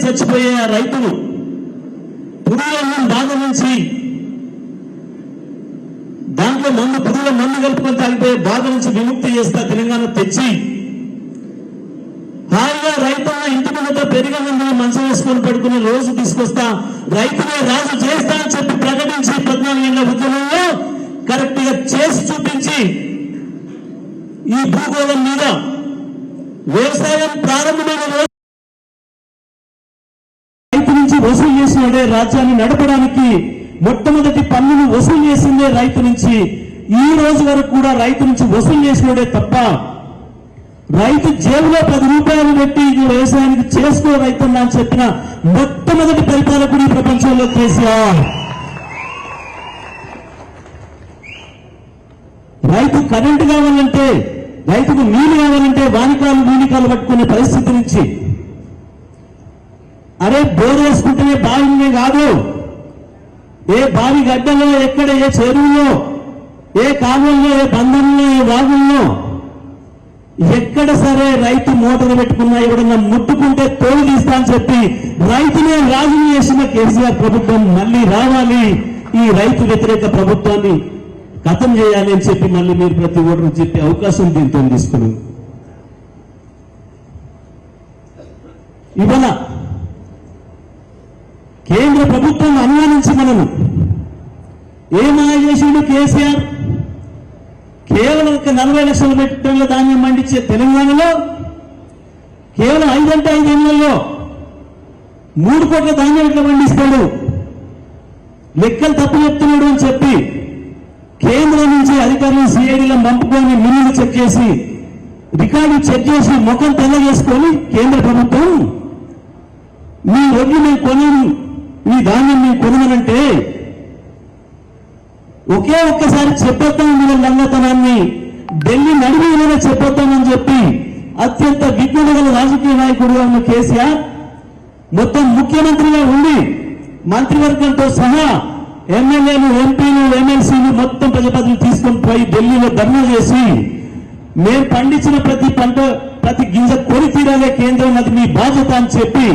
చచ్చిపోయే ఆ రైతును పురుగుల బాధ నుంచి, దాంట్లో పురుగుల మందు కలుపుకొని తాగిపోయే బాధ నుంచి విముక్తి చేస్తా తెలంగాణ తెచ్చి హాయిగా రైతున్న ఇంటి ముందు పెరిగే ముందు మంచం వేసుకొని పడుకునే రోజు తీసుకొస్తా, రైతునే రాజు చేస్తా అని చెప్పి ప్రకటించి 14 ఏళ్ల ఉద్యమంలో కరెక్ట్ గా చేసి చూపించి ఈ భూగోళం మీద వ్యవసాయం ప్రారంభమైన రోజు రైతు నుంచి వసూలు చేసినడే రాజ్యాన్ని నడపడానికి మొట్టమొదటి పన్నును వసూలు చేసిందే రైతు నుంచి. ఈ రోజు వరకు కూడా రైతు నుంచి వసూలు చేసినడే తప్ప రైతు జేబులో 10 రూపాయలు పెట్టి వ్యవసాయానికి చేసుకో రైతున్నా అని చెప్పిన మొట్టమొదటి పరిపాలకుడు ఈ ప్రపంచంలో కేసీఆర్. రైతు కరెంటు కావాలంటే, రైతుకు నీళ్లు కావాలంటే వానికాలు పట్టుకునే పరిస్థితి నుంచి, అరే బోర్ వేసుకుంటేనే బావినే కాదు, ఏ బావి గడ్డలో, ఎక్కడ ఏ చెరువులో, ఏ కాలువల్లో, ఏ బంధంలో, ఏ వాగుల్లో ఎక్కడ సరే రైతు మోటార్ పెట్టుకున్నా ఎవడన్నా ముట్టుకుంటే తోలు తీస్తా అని చెప్పి రైతునే రాజుని చేసిన కేసీఆర్ ప్రభుత్వం మళ్ళీ రావాలి, ఈ రైతు వ్యతిరేక ప్రభుత్వాన్ని ఖతం చేయాలి అని చెప్పి మళ్ళీ మీరు ప్రతి ఓటరు చెప్పే అవకాశం దీంతో తీసుకున్నాం. ఇవాళ కేంద్ర ప్రభుత్వం అనుమానించి మనము ఏమాయ చేసిండు కేసీఆర్, కేవలం 40 లక్షల మెట్రిక్ ధాన్యం పండించే తెలంగాణలో కేవలం 5 అంటే 5 ఏళ్లలో 3 కోట్ల ధాన్యం ఎట్లా పండిస్తాడు, లెక్కలు తప్పు చెప్తున్నాడు అని చెప్పి కేంద్రం నుంచి అధికారులు సిఐడిలను పంపుకొని మిల్లులు చెక్ చేసి రికార్డు చెక్ చేసి ముఖం తెల్ల చేసుకొని కేంద్ర ప్రభుత్వం మీ ఒడ్లు మేము కొనము, మీ ధాన్యం మేము కొనమనంటే ఒకే ఒక్కసారి చెప్పొద్దాం మీరు లంగతనాన్ని, ఢిల్లీ నడిమిలోనే చెప్పొద్దామని చెప్పి అత్యంత విజ్ఞత గల రాజకీయ నాయకుడుగా ఉన్న కేసీఆర్ మొత్తం ముఖ్యమంత్రిగా ఉండి మంత్రివర్గంతో సహా ఎమ్మెల్యేలు, ఎంపీలు, ఎమ్మెల్సీలు మొత్తం ప్రజాప్రతినిధులు తీసుకొని పోయి ఢిల్లీలో ధర్నా చేసి మేము పండించిన ప్రతి పంట, ప్రతి గింజ కొని తీరాలే కేంద్రం, అది మీ బాధ్యత అని చెప్పి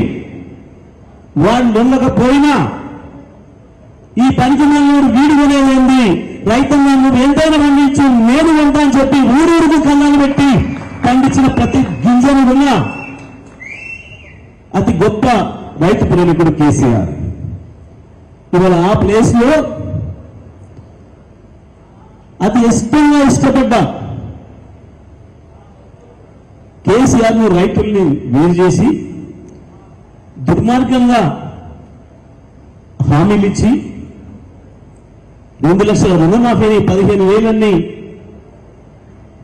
వాళ్ళు ఉండకపోయినా ఈ పనికి మళ్ళీ వీడుకునేది రైతంగా నువ్వు ఎంతైనా పండించు నేను ఎంత అని చెప్పి ఊరూరుకు కన్నాలు పెట్టి పండించిన ప్రతి గింజను ఉన్న అతి గొప్ప రైతు ప్రేమికుడు కేసీఆర్. ఇవాళ ఆ ప్లేస్ లో అతి ఇష్టపడ్డ కేసీఆర్ ను రైతుల్ని వేరు చేసి దుర్మార్గంగా హామీలు ఇచ్చి 2 లక్షల రుణమాఫీని 15,000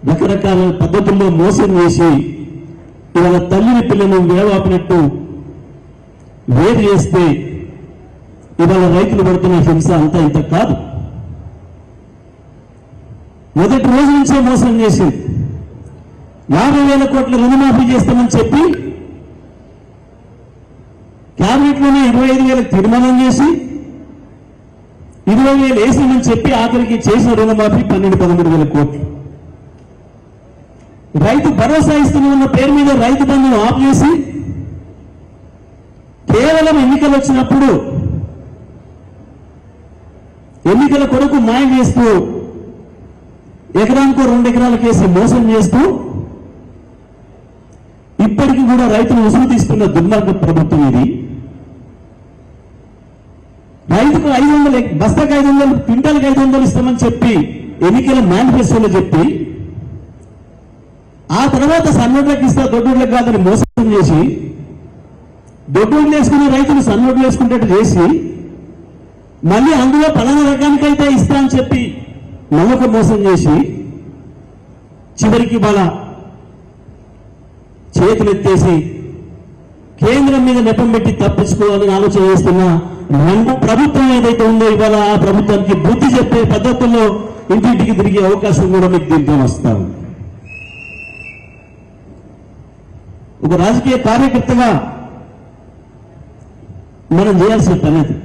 రకరకాల పద్ధతుల్లో మోసం చేసి ఇవాళ తల్లిని పిల్లలను వేవాపినట్టు వేరు చేస్తే ఇవాళ రైతులు పడుతున్న హింస అంతా ఇంత కాదు. మొదటి రోజు నుంచే మోసం చేసి 50,000 కోట్ల రుణమాఫీ చేస్తామని చెప్పి క్యాబినెట్లోనే 25,000 తీర్మానం చేసి 20,000 వేసామని చెప్పి ఆఖరికి చేసిన రుణమాఫీ 12-13,000 కోట్లు. రైతు భరోసా ఇస్తున్న పేరు మీద రైతు బంధును ఆఫ్ చేసి కేవలం ఎన్నికలు వచ్చినప్పుడు ఎన్నికల కొరకు మాయం చేస్తూ ఎకరానికో 2 ఎకరాల కేసు మోసం చేస్తూ ఇప్పటికీ కూడా రైతులు వసూలు తీసుకున్న దుర్మార్గ ప్రభుత్వం ఇది. రైతుకు 500, బస్తాకు 500, క్వింటాల్కి 500 ఇస్తామని చెప్పి ఎన్నికల మేనిఫెస్టోలో చెప్పి ఆ తర్వాత సన్నోట్లకు ఇస్తా దొడ్డోడ్లకు కాదని మోసం చేసి దొడ్డోడ్లు వేసుకునే రైతులు సన్నోట్లు వేసుకునేట్టు చేసి మళ్ళీ అందులో పలానా రకానికైతే ఇస్తా అని చెప్పి నమ్మకం మోసం చేసి చివరికి వాళ్ళ చేతులెత్తేసి కేంద్రం మీద నెపం పెట్టి తప్పించుకోవాలని ఆలోచన చేస్తున్న ప్రభుత్వం ఏదైతే ఉందో ఇవాళ ఆ ప్రభుత్వానికి బుద్ధి చెప్పే పద్ధతుల్లో ఇంటింటికి తిరిగే అవకాశం కూడా మీకు దీంతో వస్తాం. ఒక రాజకీయ కార్యకర్తగా మనం చేయాల్సిన పని అది.